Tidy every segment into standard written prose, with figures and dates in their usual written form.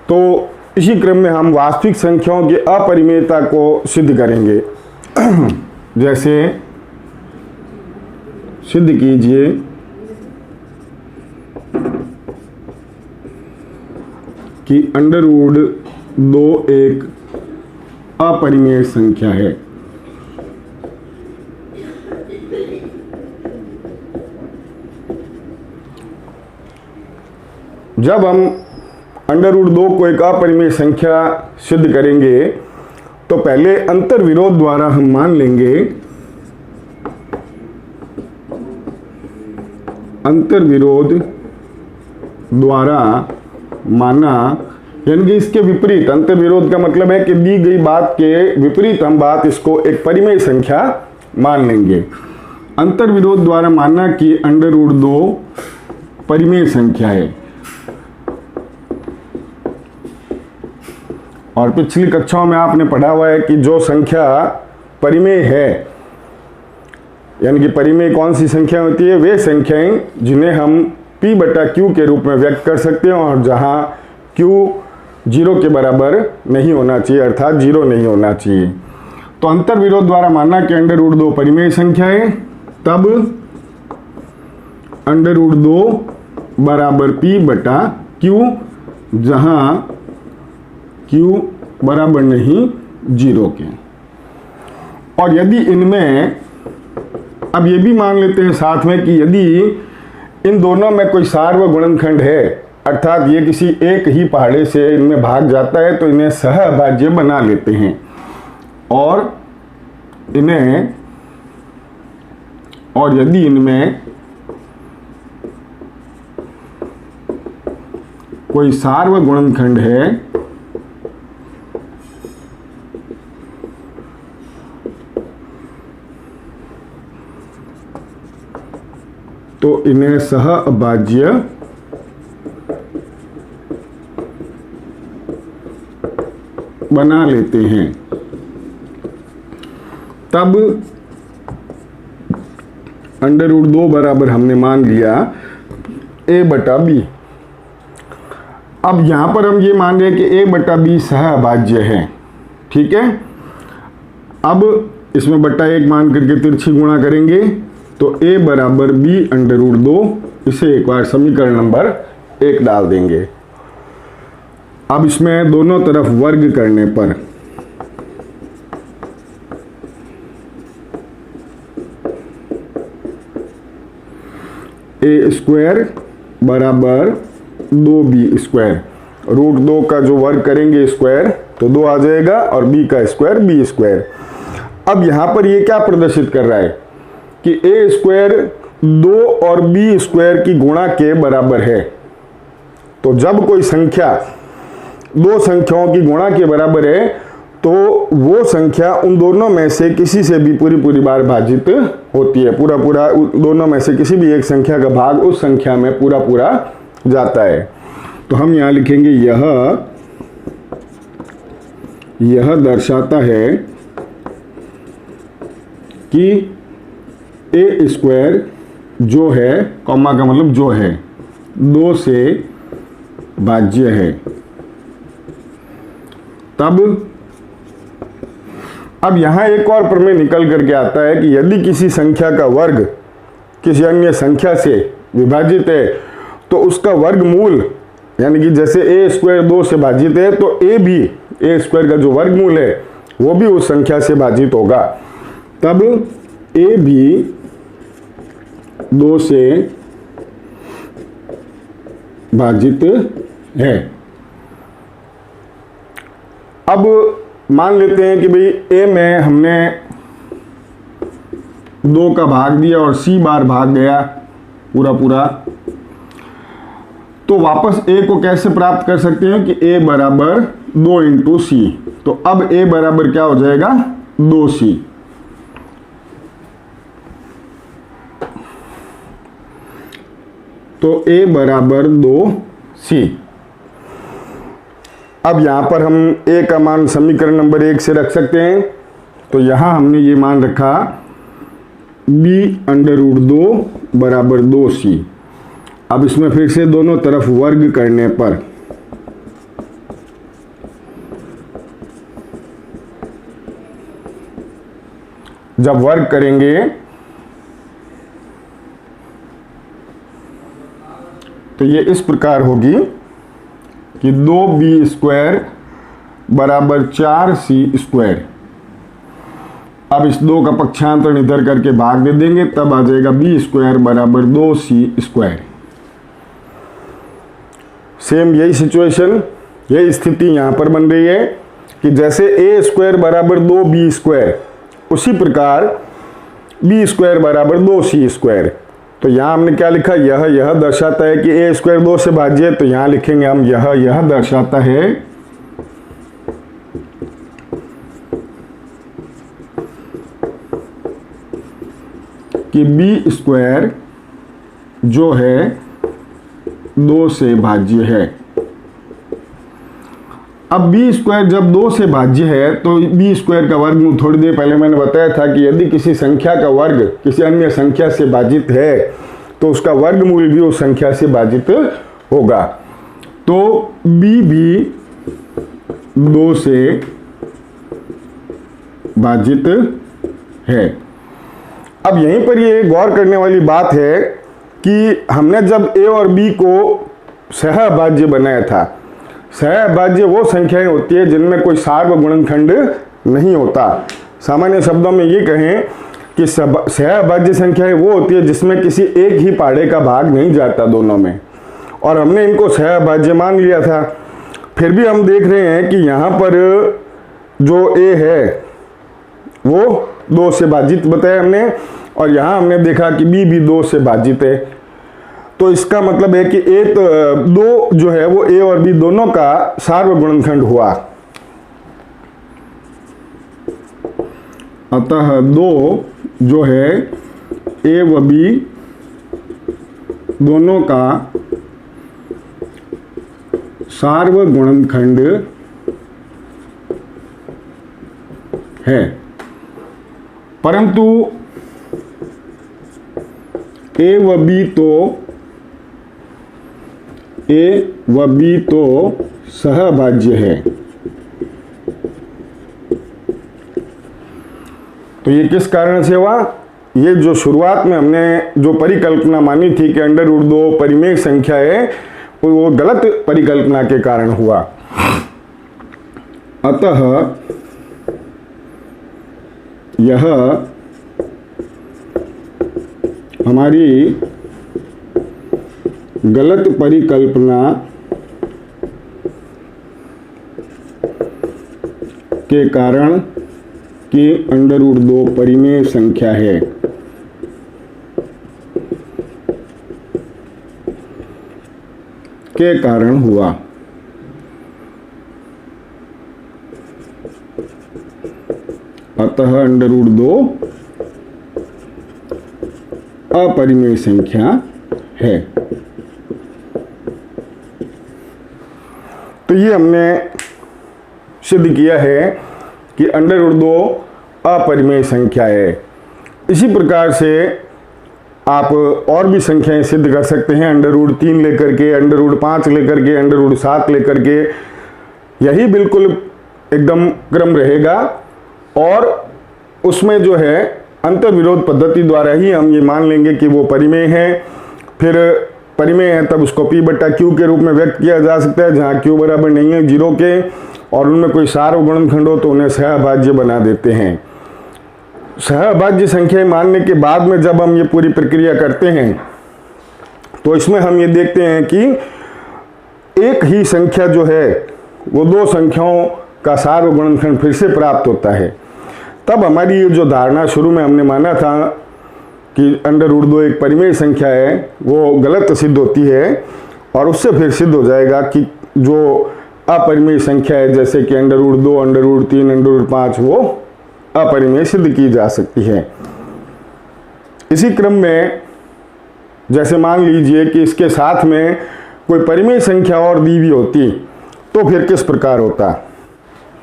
तो इसी क्रम में हम वास्तविक संख्याओं की अपरिमेयता को सिद्ध करेंगे। जैसे सिद्ध कीजिए कि √2 एक अपरिमेय संख्या है। जब हम √2 को एक अपरिमेय संख्या सिद्ध करेंगे तो पहले अंतर विरोध द्वारा हम मान लेंगे, अंतर विरोध द्वारा माना, यानी कि इसके विपरीत, अंतर विरोध का मतलब है कि दी गई बात के विपरीत हम बात इसको एक परिमेय संख्या मान लेंगे। अंतर विरोध द्वारा मानना कि √2 परिमेय संख्या है। और पिछली कक्षाओं में आपने पढ़ा हुआ है कि जो संख्या परिमेय है, यानी कि परिमेय कौन सी संख्या होती है, वे संख्याएं जिन्हें हम p/q के रूप में व्यक्त कर सकते हैं और जहां q 0 के बराबर नहीं होना चाहिए, अर्थात 0 नहीं होना चाहिए। तो अंतर विरोध द्वारा मानना कि √2 परिमेय संख्या है, तब √2 बराबर p/q, जहां q बराबर नहीं 0 के। और यदि इनमें, अब ये भी मान लेते हैं साथ में कि यदि इन दोनों में कोई सार्वत्रिक गुणनखंड है, अर्थात ये किसी एक ही पहाड़े से इनमें भाग जाता है, तो इन्हें सहअभाज्य बना लेते हैं। और यदि इनमें कोई सार्वत्रिक गुणनखंड है तो इन्हें सहअभाज्य बना लेते हैं। तब √2 बराबर हमने मान लिया a/b। अब यहां पर हम ये मान रहे हैं कि a/b सहअभाज्य है, ठीक है। अब इसमें बट्टा 1 मान करके तिरछी गुणा करेंगे तो a बराबर b √2, इसे एक बार समीकरण नंबर 1 डाल देंगे। अब इसमें दोनों तरफ वर्ग करने पर a² बराबर 2b², √2 का जो वर्ग करेंगे स्क्वायर तो 2 आ जाएगा और b का स्क्वायर b²। अब यहां पर ये क्या प्रदर्शित कर रहा है कि a² 2 और b² की गुणा के बराबर है। तो जब कोई संख्या दो संख्याओं की गुणा के बराबर है तो वो संख्या उन दोनों में से किसी से भी पूरी बार भाजित होती है। पूरा दोनों में से किसी भी एक संख्या का भाग उस संख्या में पूरा जाता है। तो हम यहां लिखेंगे यह दर्शाता है कि a² जो है, कॉमा का मतलब जो है, 2 से भाज्य है। अब यहां एक और प्रमेय निकल करके आता है कि यदि किसी संख्या का वर्ग किसी अन्य संख्या से विभाजित है तो उसका वर्गमूल, यानी कि जैसे a² 2 से भाजित है तो a² का जो वर्गमूल है वो भी उस संख्या से भाजित होगा। तब a भी 2 से भाजित है। अब मान लेते हैं कि भाई a में हमने 2 का भाग दिया और c बार भाग गया पूरा, तो वापस a को कैसे प्राप्त कर सकते हैं कि a बराबर 2 × c। तो अब a बराबर क्या हो जाएगा, 2c। तो a बराबर 2c। अब यहां पर हम a का मान समीकरण नंबर 1 से रख सकते हैं। तो यहां हमने ये मान रखा b√2 बराबर 2c। अब इसमें फिर से दोनों तरफ वर्ग करने पर जब वर्ग करेंगे तो ये इस प्रकार होगी कि 2b² बराबर 4c²। अब इस 2 का पक्षांतरण इधर करके भाग दे देंगे, तब आ जाएगा b² बराबर 2c²। सेम यही सिचुएशन, यही स्थिति यहां पर बन रही है कि जैसे a² बराबर 2b², उसी प्रकार b² बराबर 2c²। तो यहां हमने क्या लिखा, यह दर्शाता है कि a² 2 से भाज्य है, तो यहां लिखेंगे हम यह दर्शाता है कि b² जो है 2 से भाज्य है। अब b² जब 2 से भाज्य है तो b² का वर्गमूल थोड़ी देर पहले मैंने बताया था कि यदि किसी संख्या का वर्ग किसी अन्य संख्या से भाजित है तो उसका वर्गमूल भी उस संख्या से भाजित होगा। तो b भी 2 से भाजित है। अब यहीं पर ये गौर करने वाली बात है कि हमने जब a और b को सहअभाज्य बनाया था, सहअभाज्य वो संख्याएं होती है जिनमें कोई सार्वगुणनखंड नहीं होता। सामान्य शब्दों में ये कहें कि सहअभाज्य संख्याएं वो होती है जिसमें किसी एक ही पहाड़े का भाग नहीं जाता दोनों में, और हमने इनको सहअभाज्य मान लिया था। फिर भी हम देख रहे हैं कि यहाँ पर जो a है वो 2 से भाजित बताया हमने, और यहाँ हमने देखा कि b भी 2 से भाजित है। तो इसका मतलब है कि 2 जो है वो a और b दोनों का सार्वगुणनखंड हुआ। अतः 2 जो है a व b दोनों का सार्वगुणनखंड है, परंतु a व b तो सहअभाज्य है। तो ये किस कारण से हुआ? ये जो शुरुआत में हमने जो परिकल्पना मानी थी कि √2 परिमेय संख्या है, वो गलत परिकल्पना के कारण हुआ। अतः यह हमारी गलत परिकल्पना के कारण कि √2 परिमेय संख्या है। के कारण हुआ। अतः √2 अपरिमेय संख्या है। तो ये हमने सिद्ध किया है कि √2 अपरिमेय संख्या है। इसी प्रकार से आप और भी संख्याएं सिद्ध कर सकते हैं, √3 लेकर के, √5 लेकर के, √7 लेकर के। यही बिल्कुल एकदम क्रम रहेगा, और उसमें जो है अंतर्विरोध पद्धति द्वारा ही हम ये मान लेंगे कि वो परिमेय है। फिर परिमेय है तब उसको p/q के रूप में व्यक्त किया जा सकता है, जहाँ q बराबर नहीं है 0 के, और उनमें कोई सार्वगुणनखंड हो तो उन्हें सहअभाज्य बना देते हैं। सहअभाज्य संख्याएं मानने के बाद में जब हम ये पूरी प्रक्रिया करते हैं तो इसमें हम ये देखते हैं कि एक ही संख्या जो है वो 2 संख्याओं का सार्वगुणनखंड फिर से प्राप्त होता है। तब हमारी ये जो धारणा शुरू में हमने माना था कि √2 एक परिमेय संख्या है, वो गलत सिद्ध होती है, और उससे फिर सिद्ध हो जाएगा कि जो अपरिमेय संख्या है जैसे कि √2, √3, √5 वो अपरिमेय सिद्ध की जा सकती है। इसी क्रम में जैसे मान लीजिए कि इसके साथ में कोई परिमेय संख्या और दी भी होती तो फिर किस प्रकार होता।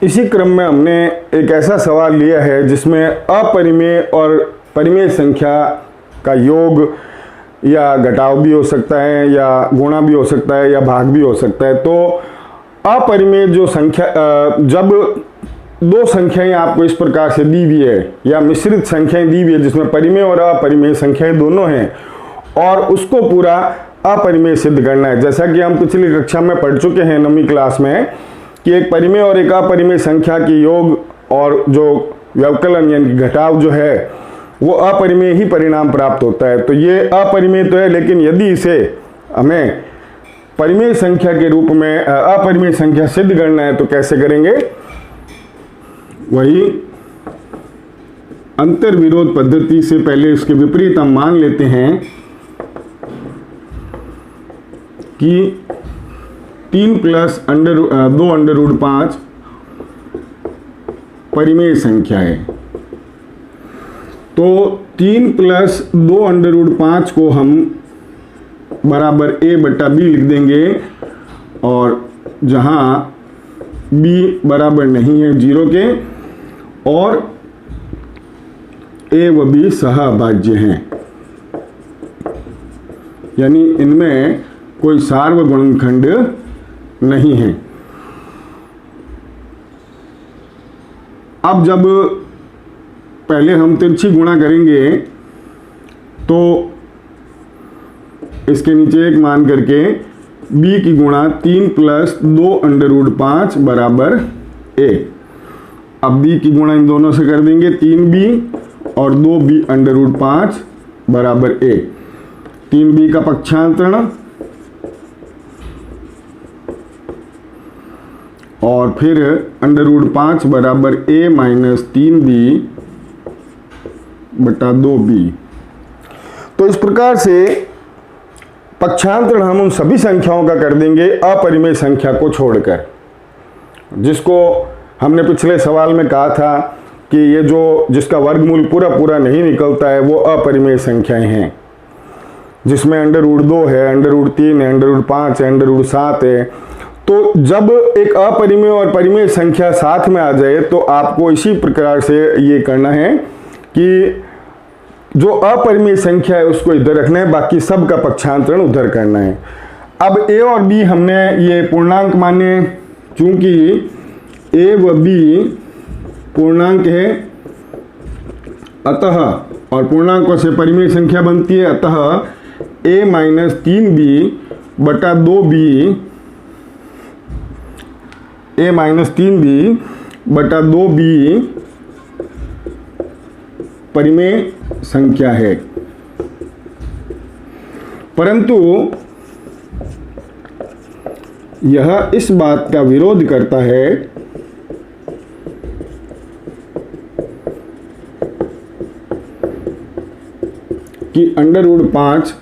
इसी क्रम में हमने एक ऐसा सवाल लिया है जिसमें अपरिमेय और परिमेय संख्या का योग या घटाव भी हो सकता है, या गुणा भी हो सकता है, या भाग भी हो सकता है। तो अपरिमेय जो संख्या जब दो संख्याएं आपको इस प्रकार से दी हुई है या मिश्रित संख्याएं दी हुई है जिसमें परिमेय और अपरिमेय संख्याएं दोनों हैं और उसको पूरा अपरिमेय सिद्ध करना है। जैसा कि हम पिछली कक्षा में पढ़ चुके हैं 9वीं क्लास में कि एक परिमेय और एक अपरिमेय संख्या की योग और जो व्यवकलन यानी घटाव जो है वो अपरिमेय ही परिणाम प्राप्त होता है। तो ये अपरिमेय तो है, लेकिन यदि इसे हमें परिमेय संख्या के रूप में अपरिमेय संख्या सिद्ध करना है तो कैसे करेंगे? वही अंतर विरोध पद्धति से पहले इसके विपरीत हम मान लेते हैं कि 3 प्लस 2 अंडर रूट 5 परिमेय संख्या है। तो 3 प्लस 2 अंडर रूट 5 को हम बराबर a बटा b लिख देंगे और जहां b बराबर नहीं है 0 के और a व b सहअभाज्य हैं, यानी इनमें कोई सार्वगुणनखंड नहीं है। अब जब पहले हम तिरछी गुणा करेंगे तो इसके नीचे एक मान करके b की गुणा 3 प्लस 2 अंडर रूट 5 बराबर a। अब b की गुणा इन दोनों से कर देंगे 3b और 2b अंडर रूट 5 बराबर a। 3b का पक्षांतरण और फिर अंडर रूट 5 बराबर a माइनस 3b बटा 2b। तो इस प्रकार से पक्षांतरण हम उन सभी संख्याओं का कर देंगे अपरिमेय संख्या को छोड़कर, जिसको हमने पिछले सवाल में कहा था कि ये जो जिसका वर्गमूल पूरा पूरा नहीं निकलता है वो अपरिमेय संख्याएं हैं, जिसमें अंडर रूट 2 है, अंडर रूट 3 है, अंडर रूट 5 है, अंडर रूट 7 है। तो जब एक अपरिमेय और परिमेय संख्या साथ में आ जाए तो आपको इसी प्रकार से ये करना है कि जो अपरिमेय संख्या है उसको इधर रखना है, बाकी सब का पक्षांतरण उधर करना है। अब a और b हमने ये पूर्णांक माने, चूंकि a व b पूर्णांक है अतः और पूर्णांकों से परिमेय संख्या बनती है, अतः a माइनस 3b बटा 2b a माइनस 3b बटा 2b परिमेय संख्या है। परंतु यह इस बात का विरोध करता है कि अंडर रूट 5,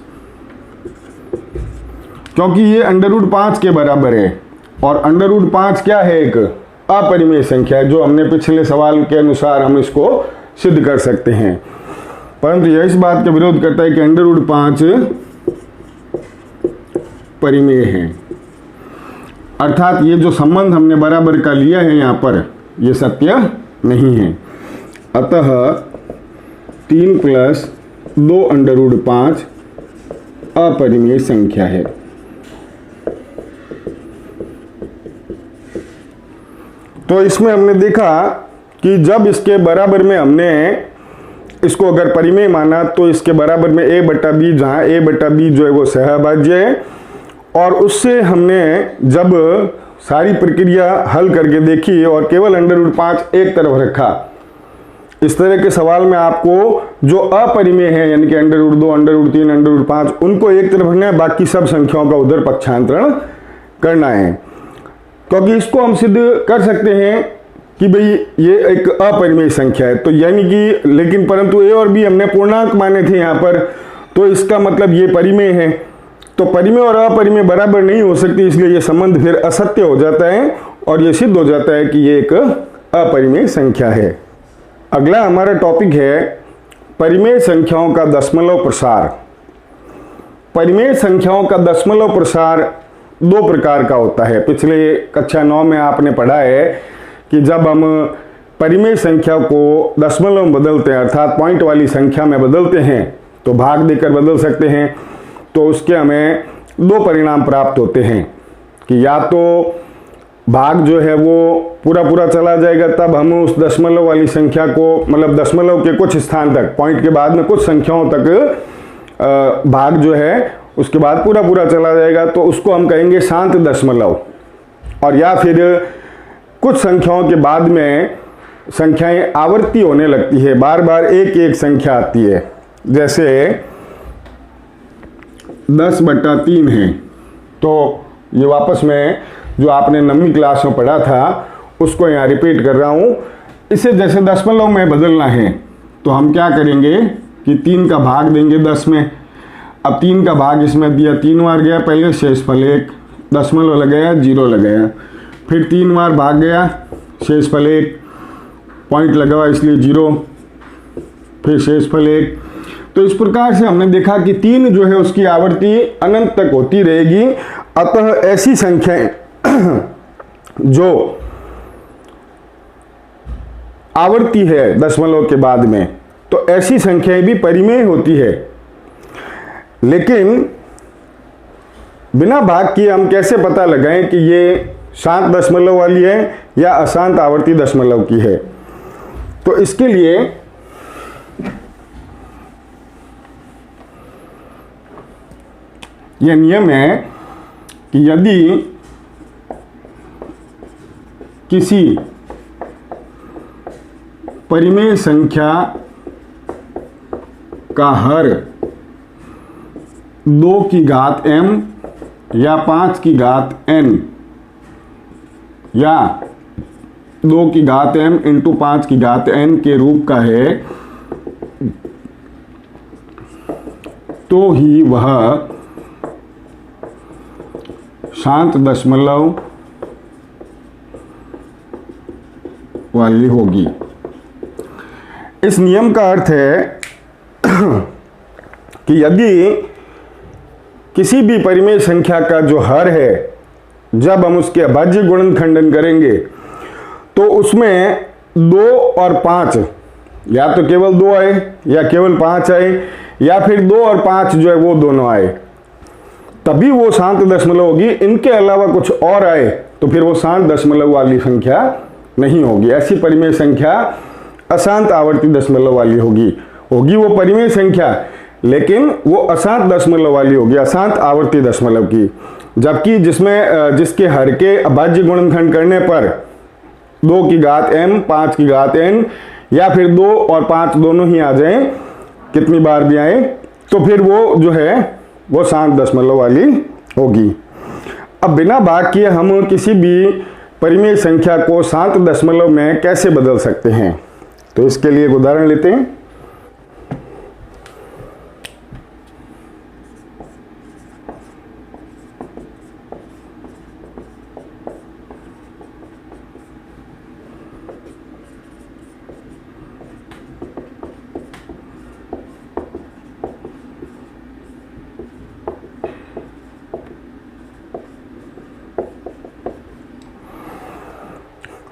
क्योंकि ये अंडर रूट 5 के बराबर है और अंडर रूट 5 क्या है? एक अपरिमेय संख्या है, जो हमने पिछले सवाल के अनुसार हम इसको सिद्ध कर सकते हैं। परंतु यह इस बात का विरोध करता है कि अंडर रूट 5 परिमेय है, अर्थात ये जो संबंध हमने बराबर का लिया है यहाँ पर ये सत्य नहीं है। अतः 3 प्लस 2 अंडर रूट 5 अपरिमेय संख्या है। तो इसमें हमने देखा कि जब इसके बराबर में हमने इसको अगर परिमेय माना तो इसके बराबर में a बटा b, जहाँ a बटा b जो है वो सहअभाज्य है, और उससे हमने जब सारी प्रक्रिया हल करके देखी और केवल अंडर रूट 5 एक तरफ रखा, इस तरह के सवाल में आपको जो अपरिमेय है यानी कि under root 2, under root 3, under root 5 उनको एक तरफ रखना है, बाकी सब संख्याओं का उधर पक्षांतरण करना है। क्योंकि इसको हम सिद्ध कर सकते हैं कि भाई ये एक अपरिमेय संख्या है, तो यानी कि लेकिन परंतु a और b हमने पूर्णांक माने थे यहाँ पर, तो इसका मतलब ये परिमेय है। तो परिमेय और अपरिमेय बराबर नहीं हो सकती, इसलिए ये संबंध फिर असत्य हो जाता है और ये सिद्ध हो जाता है कि ये एक अपरिमेय संख्या है। अगला हमारा टॉपिक है परिमेय संख्याओं का दशमलव प्रसार। परिमेय संख्याओं का दशमलव प्रसार दो प्रकार का होता है। पिछले कक्षा 9 में आपने पढ़ा है कि जब हम परिमेय संख्या को दशमलव में बदलते हैं अर्थात पॉइंट वाली संख्या में बदलते हैं तो भाग देकर बदल सकते हैं, तो उसके हमें दो परिणाम प्राप्त होते हैं कि या तो भाग जो है वो पूरा पूरा चला जाएगा, तब हम उस दशमलव वाली संख्या को, मतलब दशमलव के कुछ स्थान तक, पॉइंट के बाद में कुछ संख्याओं तक भाग जो है उसके बाद पूरा पूरा चला जाएगा, तो उसको हम कहेंगे शांत दशमलव। और या फिर कुछ संख्याओं के बाद में संख्याएं आवर्ती होने लगती है, बार बार एक एक संख्या आती है, जैसे 10/3 है। तो ये वापस में जो आपने 9वीं क्लास में पढ़ा था उसको यहाँ रिपीट कर रहा हूँ। इसे जैसे दशमलव में बदलना है तो हम क्या करेंगे कि 3 का भाग देंगे 10 में। अब 3 का भाग इसमें दिया, 3 बार गया पहले, शेषफल 1, दशमलव लगाया, 0 लगाया, फिर 3 बार भाग गया, शेषफल 1, पॉइंट लगा इसलिए 0, फिर शेषफल 1। तो इस प्रकार से हमने देखा कि 3 जो है उसकी आवर्ती अनंत तक होती रहेगी। अतः ऐसी संख्याएं जो आवर्ती है दशमलव के बाद में, तो ऐसी संख्याएं भी परिमेय होती है। लेकिन बिना भाग किए हम कैसे पता लगाएं कि ये शांत दशमलव वाली है या अशांत आवर्ती दशमलव की है? तो इसके लिए यह नियम है कि यदि किसी परिमेय संख्या का हर 2 की घात m या 5 की घात n या 2 की घात m इंटू 5 की घात n के रूप का है, तो ही वह शांत दशमलव वाली होगी। इस नियम का अर्थ है कि यदि किसी भी परिमेय संख्या का जो हर है, जब हम उसके अभाज्य गुणनखंडन करेंगे तो उसमें 2 और 5 या तो केवल 2 आए या केवल 5 आए या फिर 2 और 5 जो है वो दोनों आए, तभी वो शांत दशमलव होगी। इनके अलावा कुछ और आए तो फिर वो शांत दशमलव वाली संख्या नहीं होगी। ऐसी परिमेय संख्या अशांत आवर्ती दशमलव वाली होगी वो परिमेय संख्या, लेकिन वो अशांत दशमलव वाली होगी, अशांत आवर्ती दशमलव की। जबकि जिसके हर के अभाज्य गुणनखंड करने पर 2 की घात m, 5 की घात n या फिर 2 और 5 दोनों ही आ जाएं, कितनी बार भी आए, तो फिर वो जो है वो शांत दशमलव वाली होगी। अब बिना भाग किए हम किसी भी परिमेय संख्या को शांत दशमलव में कैसे बदल सकते हैं? तो इसके लिए एक उदाहरण लेते हैं।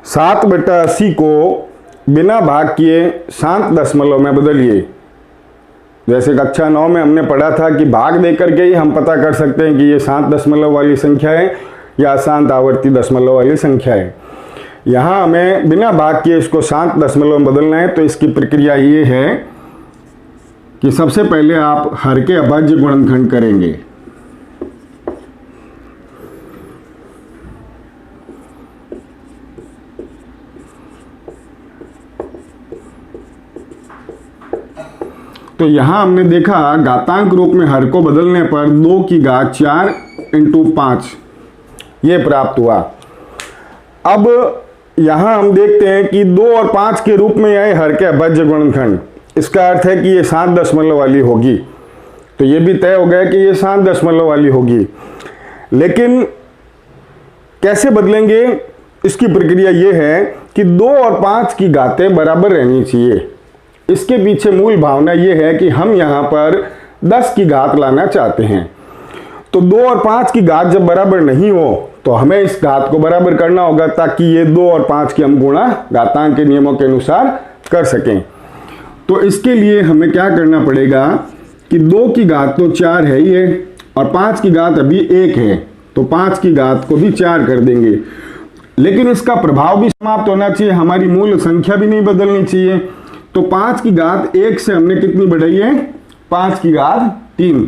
सात बटा 80 को बिना भाग किए शांत दशमलव में बदलिए। जैसे कक्षा 9 में हमने पढ़ा था कि भाग देकर के ही हम पता कर सकते हैं कि ये शांत दशमलव वाली संख्या है या अशांत आवर्ती दशमलव वाली संख्या है। यहाँ हमें बिना भाग किए इसको शांत दशमलव में बदलना है। तो इसकी प्रक्रिया ये है कि सबसे पहले आप हर के अभाज्य गुणनखंड करेंगे। तो यहां हमने देखा घातांक रूप में हर को बदलने पर 2 की घात 4 इंटू 5 ये प्राप्त हुआ। अब यहां हम देखते हैं कि 2 और 5 के रूप में आए हर के अभाज्य गुणनखंड, इसका अर्थ है कि ये शांत दशमलव वाली होगी। तो ये भी तय हो गया कि ये शांत दशमलव वाली होगी। लेकिन कैसे बदलेंगे, इसकी प्रक्रिया ये है कि 2 और 5 की घातें बराबर रहनी चाहिए। इसके पीछे मूल भावना ये है कि हम यहाँ पर 10 की घात लाना चाहते हैं। तो 2 और 5 की घात जब बराबर नहीं हो तो हमें इस घात को बराबर करना होगा ताकि ये 2 और 5 की हम गुणा घातांक के नियमों के अनुसार कर सकें। तो इसके लिए हमें क्या करना पड़ेगा कि 2 की घात तो 4 है ही है और 5 की घात अभी 1 है, तो 5 की घात को भी 4 कर देंगे। लेकिन इसका प्रभाव भी समाप्त होना चाहिए, हमारी मूल संख्या भी नहीं बदलनी चाहिए। तो 5 की घात 1 से हमने कितनी बढ़ाई है, 5 की घात 3।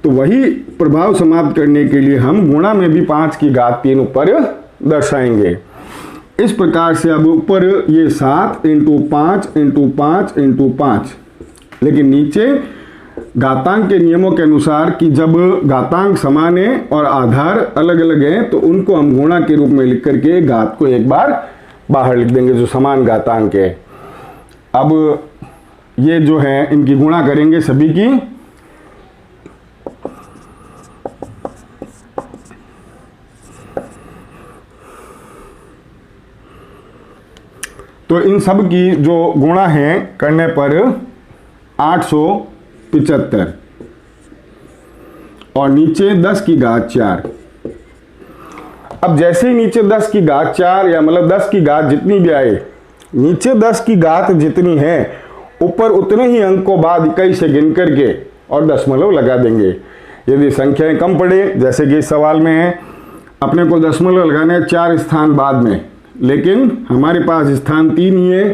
तो वही प्रभाव समाप्त करने के लिए हम गुणा में भी 5 की घात 3 ऊपर दर्शाएंगे। इस प्रकार से अब ऊपर ये 7 × 5 × 5 × 5, लेकिन नीचे घातांक के नियमों के अनुसार कि जब घातांक समान है और आधार अलग अलग हैं तो उनको हम गुणा के रूप में लिख करके घात को एक बार बाहर लिख देंगे जो समान घातांक है। अब ये जो है इनकी गुणा करेंगे सभी की, तो इन सब की जो गुणा है करने पर 875 और नीचे 10 की घात 4। अब जैसे ही नीचे 10 की घात 4 या मतलब 10 की घात जितनी भी आए, नीचे 10 की घात जितनी है ऊपर उतने ही अंक को बाद इकाई से गिन करके और दशमलव लगा देंगे। यदि संख्याएं कम पड़े, जैसे कि इस सवाल में है, अपने को दशमलव लगाना है 4 स्थान बाद में, लेकिन हमारे पास स्थान 3 ही है,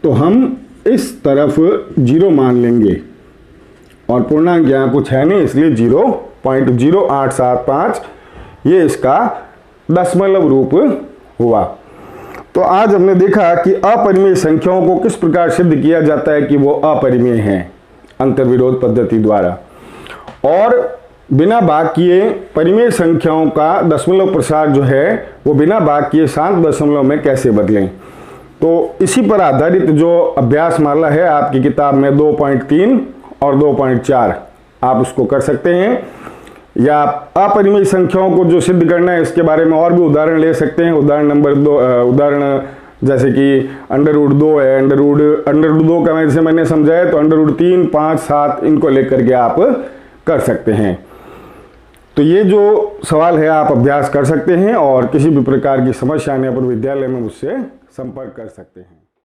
तो हम इस तरफ 0 मान लेंगे और पूर्णांक यहाँ कुछ है नहीं, इसलिए 0.0875 ये इसका दशमलव रूप हुआ। तो आज हमने देखा कि अपरिमेय संख्याओं को किस प्रकार सिद्ध किया जाता है कि वो अपरिमेय हैं अंतर्विरोध पद्धति द्वारा, और बिना भाग किए परिमेय संख्याओं का दशमलव प्रसार जो है वो बिना भाग किए शांत दशमलव में कैसे बदलें। तो इसी पर आधारित जो अभ्यास माला है आपकी किताब में 2.3 और 2.4 आप उसको कर सकते हैं, या अपरिमेय संख्याओं को जो सिद्ध करना है इसके बारे में और भी उदाहरण ले सकते हैं। उदाहरण नंबर 2, उदाहरण जैसे कि √2 है, √2 का जैसे मैंने समझाया, तो √3, 5, 7 इनको लेकर के आप कर सकते हैं। तो ये जो सवाल है आप अभ्यास कर सकते हैं और किसी भी प्रकार की समस्या आने पर विद्यालय में मुझसे संपर्क कर सकते हैं।